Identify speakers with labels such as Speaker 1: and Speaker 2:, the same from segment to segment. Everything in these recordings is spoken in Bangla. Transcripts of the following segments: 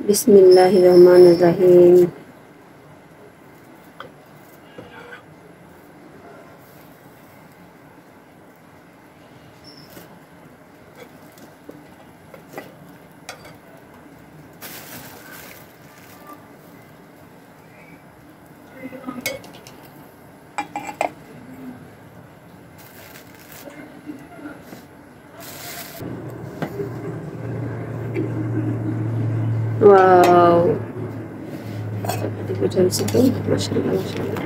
Speaker 1: বিসমিল্লাহির রহমানির রহিম। ওয়াও, পিঠা হয়েছে তো, মাশাআল্লাহ মাশাআল্লাহ।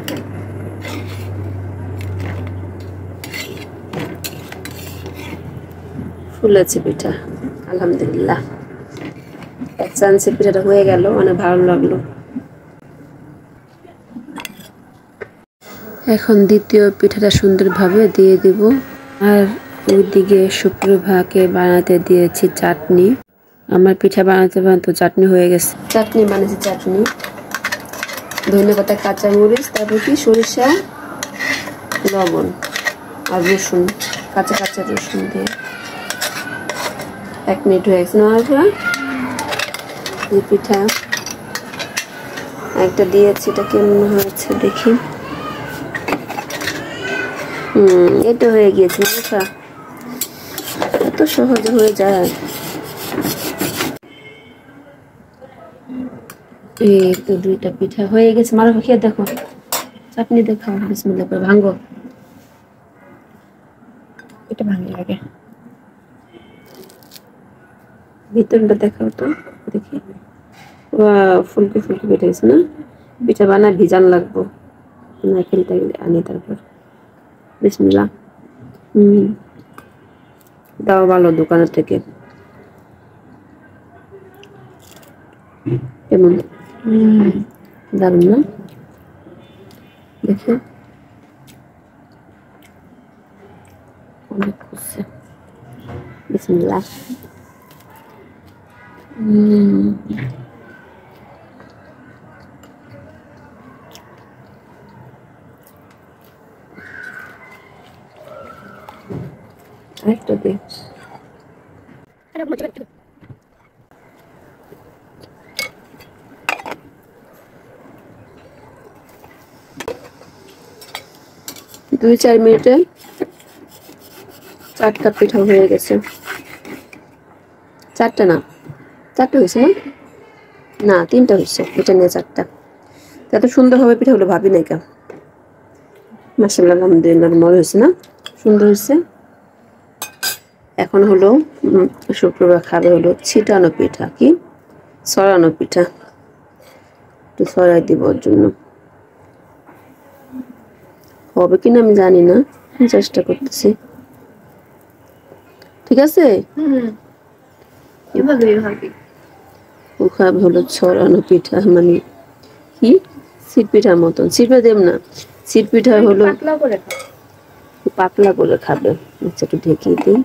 Speaker 1: ফুলেছে পিঠা, আলহামদুলিল্লাহ। এক চান্সে পিঠাটা হয়ে গেল, অনেক ভালো লাগলো। এখন দ্বিতীয় পিঠাটা সুন্দরভাবে দিয়ে দিব। আর ওইদিকে সুপ্রভাকে বানাতে দিয়েছি চাটনি। আমার পিঠা বানাতে বানাতে চাটনি হয়ে গেছে। চাটনি বানিয়েছি, চাটনি ধনেপাতা, কাঁচামরিচ, তারপর কি সরিষা, লবণ আর রসুন, কাঁচা কাঁচা রসুন দিয়ে 1 মিনিট হয়ে গেছে। এই পিঠা একটা দিয়েছি, এটা কেমন হয়েছে দেখি। এটা হয়ে গিয়েছে। এত সহজে হয়ে যায়। এই তো 2টা পিঠা হয়ে গেছে। মারো, খেয়ে দেখো, চাটনি দেখাও, বিসমিল্লাহ করে ভাঙো। এটা ভাঙে লাগে, ভিতরটা দেখাও তো দেখি। ফুলকি ফুলকি পিঠা হয়েছে না? পিঠা বানায় ভিজান লাগবো, নারকেলটা আনি তারপর। বিসমিল্লাহ। দাও ভালো দোকানের থেকে। কেমন? দারুন না? দেখো অনেক খুশি। বিসমিল্লাহ। আরেকটা দে। দুই 4 মিনিটে 4টা পিঠা হয়ে গেছে। 4টা না, 4টা হয়েছে না, 3টা হয়েছে। পিঠা নিয়ে 4টা। এত সুন্দর হবে পিঠাগুলো ভাবি নাই কেন। মাশাআল্লাহ, আলহামদুলিল্লাহ, মজা হয়েছে না? সুন্দর হয়েছে। এখন হলো শুক্রবার খাবে হলো ছিটানো পিঠা, কি ছড়ানো পিঠা। একটু ছড়াই দিব ওর জন্য। হবে কিনা আমি জানি না, চেষ্টা করতেছি। ঠিক আছে, ও খাবে হলো ছড়ানো পিঠা, মানে কি সিট পিঠার মতন। সিটে দেব না, সিট পিঠা হলো পাতলা করে খাবে। আচ্ছা, একটু ঢেকে দিই।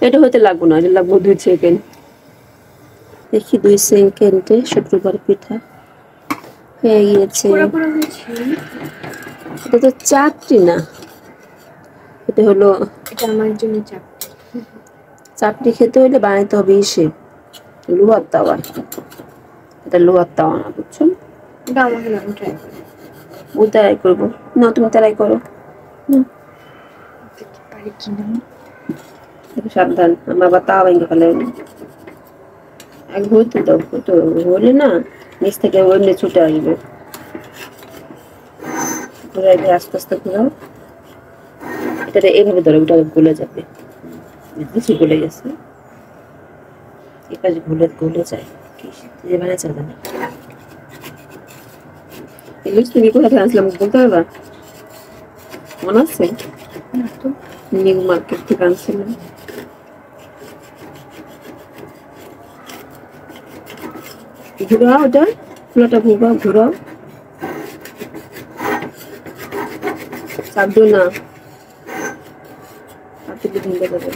Speaker 1: এটা হতে লাগবো না, এটা লাগবো 2 সেকেন্ড। দেখি 2 সেকেন্ডে শুক্রবার পিঠা হয়ে গিয়েছে। এটা তো চাটনি না, এটা হলো, এটা আমার জন্য চাটনি। চাটনি খেতে হলে বানাইতে হবে ইসে লোহার তাওয়া। এটা লোহার তাওয়া না, বুঝছো? এটা আমাকে না, ট্রাই করো। ও ট্রাই করবো না, তুমি ট্রাই করো না। পারি কিনা সাবধান, আমার আবার তাওয়া ভেঙে ফেলে। এক ঘুরতে দাও, তো হলে না নিচ থেকে ওইমনি ছুটে আসবে। ঘুরাই দিয়ে আস্তে আস্তে ঘুরাও। এটা এইভাবে ধরো, ওটা গলে যাবে। কিছু গলে গেছে, এপাশে গলে যায়। যে মানে যাবে না। ইলিশ তুমি কোথা থেকে আনছিলাম বলতে পারবা? মনে আছে? নিউ মার্কেট থেকে আনছিলাম। ঘুরাও, ওটা ফুলাটা ঘুরাও। চাপ দিও না, ভেঙে যাবে।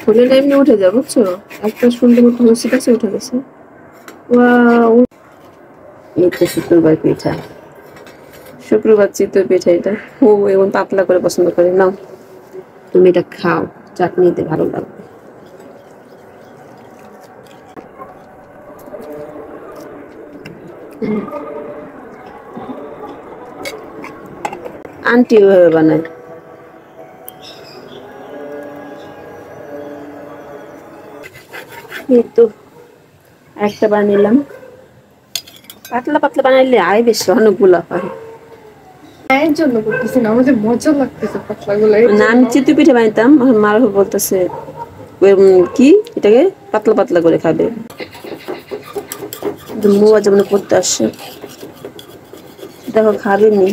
Speaker 1: ফুলে এমনি উঠে যাবে, বুঝছো? একটা সুন্দর মতো হচ্ছে, কাছে উঠে গেছে। এই তো শুক্রবার পিঠা, শুক্রবার চিতই পিঠা। এটা ও এমন পাতলা করে পছন্দ করে। নাও তুমি এটা খাও, চাটনিতে ভালো লাগবে। আন্টি ওইভাবে বানায়। এই তো একটা বানাইলাম, পাতলা পাতলা বানাইলে আয় বেশি, অনেকগুলা হয়।
Speaker 2: এর জন্য করতেছি না, আমাদের মজা লাগতেছে পাতলাগুলো।
Speaker 1: না আমি চিতই পিঠা বানাইতাম, মার বলতেছে কি এটাকে পাতলা পাতলা করে খাবে, মুয়া যেমন করতে আসছে। দেখো খাবে নি,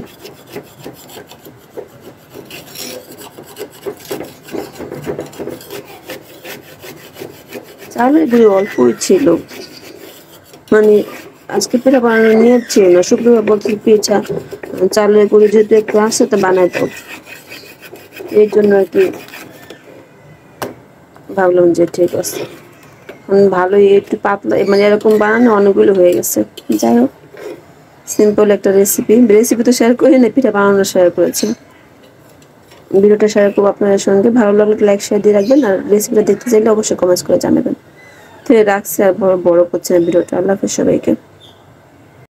Speaker 1: চালের গুঁড়ি অল্পই ছিল, মানে আজকে পিঠা বানানোর নিয়ত ছিল না, শুক্রবার বলছিল পিঠা চালের গুঁড়ি যেহেতু একটু আসছে তো বানাই দাও, এই জন্য আর কি ভাবলাম যে ঠিক আছে। ভালোই একটু পাতলা, মানে এরকম বানানো অনেকগুলো হয়ে গেছে। যাই হোক, সিম্পল একটা রেসিপি তো শেয়ার করি না, পিঠা বানানো শেয়ার করেছি। ভিডিওটা শেয়ার করবো আপনাদের সঙ্গে, ভালো লাগলে লাইক শেয়ার দিয়ে রাখবেন, আর রেসিপিটা দেখতে চাইলে অবশ্যই কমেন্টস করে জানাবেন। তো রাখছি, আর বড় করছি না ভিডিওটা। আল্লাহ হাফেজ সবাইকে।